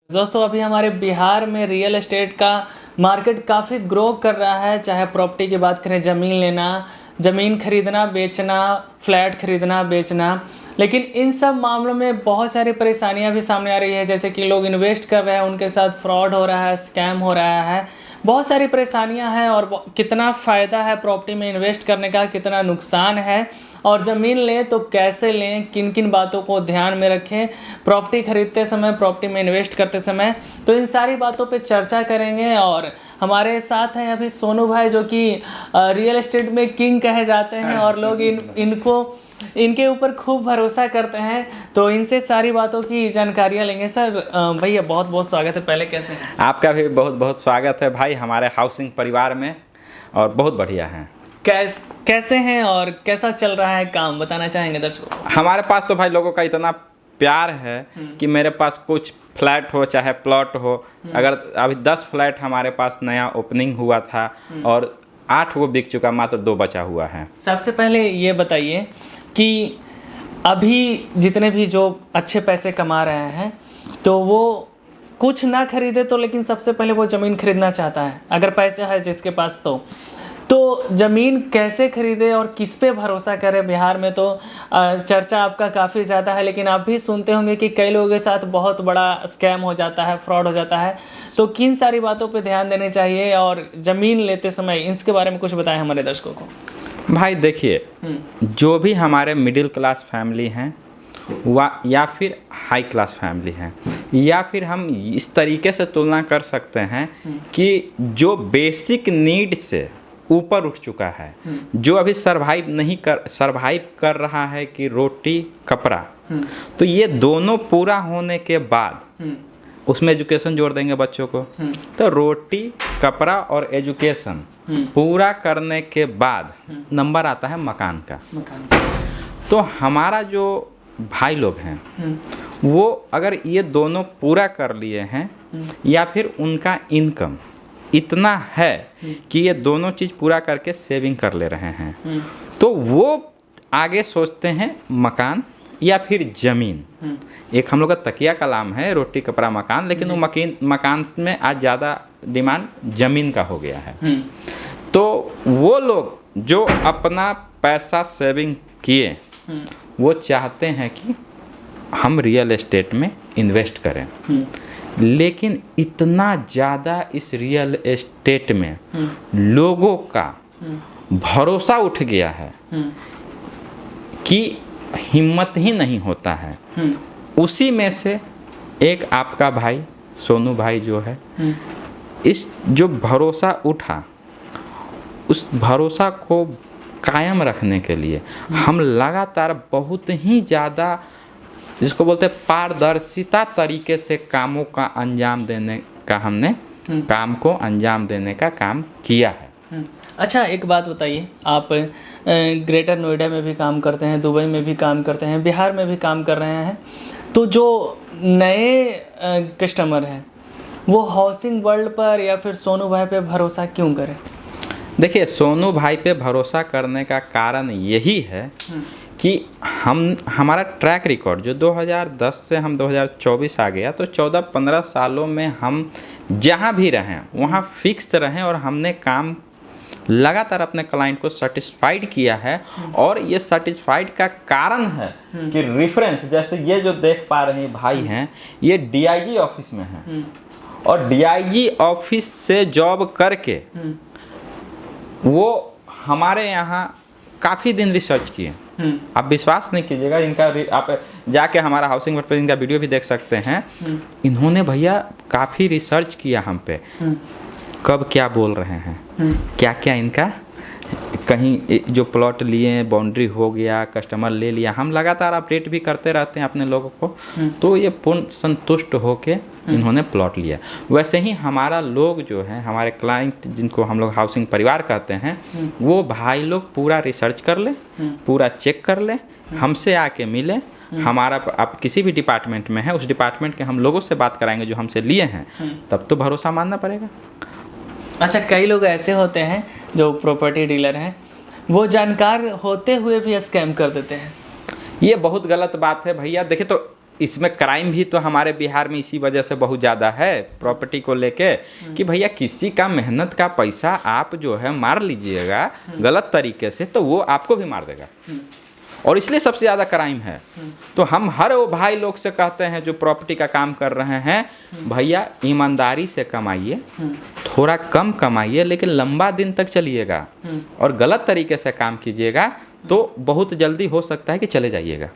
दोस्तों अभी हमारे बिहार में रियल एस्टेट का मार्केट काफ़ी ग्रो कर रहा है। चाहे प्रॉपर्टी की बात करें, ज़मीन लेना, ज़मीन खरीदना बेचना, फ्लैट खरीदना बेचना, लेकिन इन सब मामलों में बहुत सारी परेशानियां भी सामने आ रही है। जैसे कि लोग इन्वेस्ट कर रहे हैं, उनके साथ फ्रॉड हो रहा है, स्कैम हो रहा है, बहुत सारी परेशानियां हैं। और कितना फ़ायदा है प्रॉपर्टी में इन्वेस्ट करने का, कितना नुकसान है, और ज़मीन लें तो कैसे लें, किन किन बातों को ध्यान में रखें प्रॉपर्टी खरीदते समय, प्रॉपर्टी में इन्वेस्ट करते समय, तो इन सारी बातों पे चर्चा करेंगे। और हमारे साथ हैं अभी सोनू भाई, जो कि रियल एस्टेट में किंग कहे जाते हैं और लोग इनके ऊपर खूब भरोसा करते हैं। तो इनसे सारी बातों की जानकारियाँ लेंगे। सर भैया बहुत बहुत स्वागत है। पहले कैसे हैं? आपका भी बहुत बहुत स्वागत है भाई हमारे हाउसिंग परिवार में, और बहुत बढ़िया हैं। कैसे हैं और कैसा चल रहा है काम, बताना चाहेंगे दर्शकों को? हमारे पास तो भाई लोगों का इतना प्यार है कि मेरे पास कुछ फ्लैट हो चाहे प्लॉट हो, अगर अभी 10 फ्लैट हमारे पास नया ओपनिंग हुआ था और 8 वो बिक चुका, मात्र 2 बचा हुआ है। सबसे पहले ये बताइए कि अभी जितने भी जो अच्छे पैसे कमा रहे हैं, तो वो कुछ ना खरीदे तो, लेकिन सबसे पहले वो ज़मीन खरीदना चाहता है, अगर पैसे है जिसके पास तो ज़मीन कैसे खरीदे और किस पे भरोसा करें? बिहार में तो चर्चा आपका काफ़ी ज़्यादा है, लेकिन आप भी सुनते होंगे कि कई लोगों के साथ बहुत बड़ा स्कैम हो जाता है, फ्रॉड हो जाता है। तो किन सारी बातों पे ध्यान देने चाहिए और ज़मीन लेते समय इसके बारे में कुछ बताएं हमारे दर्शकों को। भाई देखिए, जो भी हमारे मिडिल क्लास फैमिली हैं या फिर हाई क्लास फैमिली हैं, या फिर हम इस तरीके से तुलना कर सकते हैं कि जो बेसिक नीड से ऊपर उठ चुका है, जो अभी सरवाइव कर रहा है कि रोटी कपड़ा, तो ये दोनों पूरा होने के बाद उसमें एजुकेशन जोड़ देंगे बच्चों को, तो रोटी कपड़ा और एजुकेशन पूरा करने के बाद नंबर आता है मकान का। तो हमारा जो भाई लोग हैं वो अगर ये दोनों पूरा कर लिए हैं, या फिर उनका इनकम इतना है कि ये दोनों चीज़ पूरा करके सेविंग कर ले रहे हैं, तो वो आगे सोचते हैं मकान या फिर ज़मीन। एक हम लोग का तकिया कलाम है रोटी कपड़ा मकान, लेकिन वो मकान में आज ज़्यादा डिमांड ज़मीन का हो गया है। तो वो लोग जो अपना पैसा सेविंग किए, वो चाहते हैं कि हम रियल एस्टेट में इन्वेस्ट करें, लेकिन इतना ज़्यादा इस रियल एस्टेट में लोगों का भरोसा उठ गया है कि हिम्मत ही नहीं होता है। उसी में से एक आपका भाई सोनू भाई जो है, इस जो भरोसा उठा, उस भरोसा को कायम रखने के लिए हम लगातार बहुत ही ज़्यादा, जिसको बोलते हैं पारदर्शिता तरीके से कामों का अंजाम देने का, हमने काम को अंजाम देने का काम किया है। अच्छा, एक बात बताइए, आप ग्रेटर नोएडा में भी काम करते हैं, दुबई में भी काम करते हैं, बिहार में भी काम कर रहे हैं, तो जो नए कस्टमर हैं वो हाउसिंग वर्ल्ड पर या फिर सोनू भाई पे भरोसा क्यों करें? देखिए, सोनू भाई पे भरोसा करने का कारण यही है कि हमारा ट्रैक रिकॉर्ड जो 2010 से हम 2024 आ गया, तो 14-15 सालों में हम जहाँ भी रहें वहाँ फिक्स रहें, और हमने काम लगातार अपने क्लाइंट को सेटिस्फाइड किया है। और ये सेटिस्फाइड का कारण है कि रेफरेंस, जैसे ये जो देख पा रहे भाई हैं, ये डीआईजी ऑफिस में हैं, और डीआईजी ऑफिस से जॉब करके वो हमारे यहाँ काफ़ी दिन रिसर्च किए। आप विश्वास नहीं कीजिएगा, इनका आप जाके हमारा हाउसिंग पर इनका वीडियो भी देख सकते हैं। इन्होंने भैया काफ़ी रिसर्च किया हम पे, कब क्या बोल रहे हैं, क्या क्या इनका कहीं जो प्लॉट लिए बाउंड्री हो गया, कस्टमर ले लिया, हम लगातार अपडेट भी करते रहते हैं अपने लोगों को। तो ये पूर्ण संतुष्ट होके इन्होंने प्लॉट लिया। वैसे ही हमारा लोग जो है, हमारे क्लाइंट जिनको हम लोग हाउसिंग परिवार कहते हैं, वो भाई लोग पूरा रिसर्च कर ले, पूरा चेक कर ले, हमसे आके मिले। हमारा आप किसी भी डिपार्टमेंट में है, उस डिपार्टमेंट के हम लोगों से बात कराएंगे जो हमसे लिए हैं, तब तो भरोसा मानना पड़ेगा। अच्छा, कई लोग ऐसे होते हैं जो प्रॉपर्टी डीलर हैं, वो जानकार होते हुए भी स्कैम कर देते हैं। ये बहुत गलत बात है भैया। देखिए, तो इसमें क्राइम भी तो हमारे बिहार में इसी वजह से बहुत ज़्यादा है प्रॉपर्टी को लेके, कि भैया किसी का मेहनत का पैसा आप जो है मार लीजिएगा गलत तरीके से तो वो आपको भी मार देगा, और इसलिए सबसे ज़्यादा क्राइम है। तो हम हर वो भाई लोग से कहते हैं जो प्रॉपर्टी का काम कर रहे हैं, भैया ईमानदारी से कमाइए, थोड़ा कम कमाइए लेकिन लंबा दिन तक चलिएगा, और गलत तरीके से काम कीजिएगा तो बहुत जल्दी हो सकता है कि चले जाइएगा।